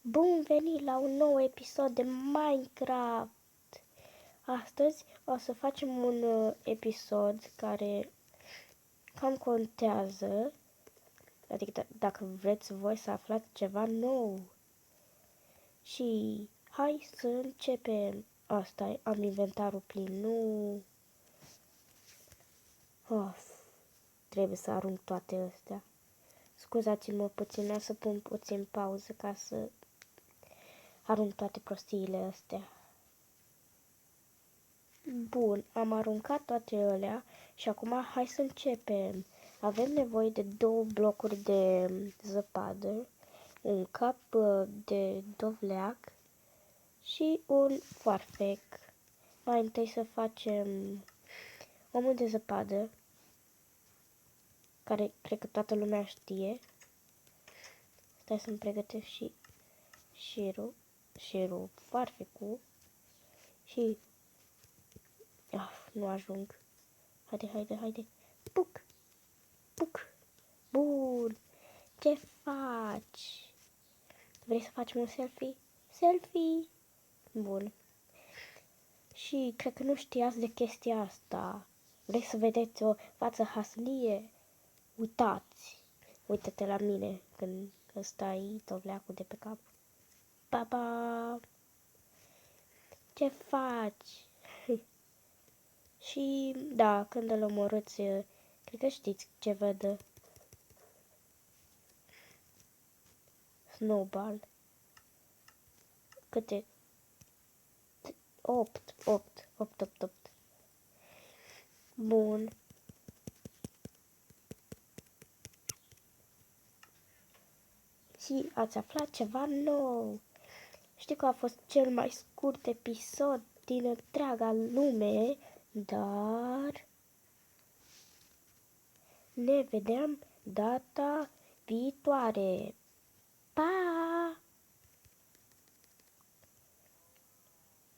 Bun venit la un nou episod de Minecraft! Astăzi o să facem un episod care cam contează, adică dacă vreți voi să aflați ceva nou. Și hai să începem! Asta am inventarul plin, nu... Of, trebuie să arunc toate astea. Scuzați-mă puțin, o să pun puțin pauză ca să arunc toate prostiile astea. Bun, am aruncat toate alea și acum hai să începem. Avem nevoie de 2 blocuri de zăpadă, un cap de dovleac și un foarfec. Mai întâi să facem omul de zăpadă, care cred că toată lumea știe. Stai să-mi pregătesc și șirul, foarfecul și... nu ajung. Haide. Puc! Bun! Ce faci? Vrei să facem un selfie? Selfie! Bun. Și cred că nu știați de chestia asta. Vrei să vedeți o față haslie? Uitați! Uită-te la mine când stai tovleacul de pe cap. Pa! Ce faci? Și da, când îl omorâți, cred că știți ce vă dă. Snowball. Câte? 8. Bun. Și ați aflat ceva nou. Știu că a fost cel mai scurt episod din întreaga lume, dar ne vedem data viitoare. Pa!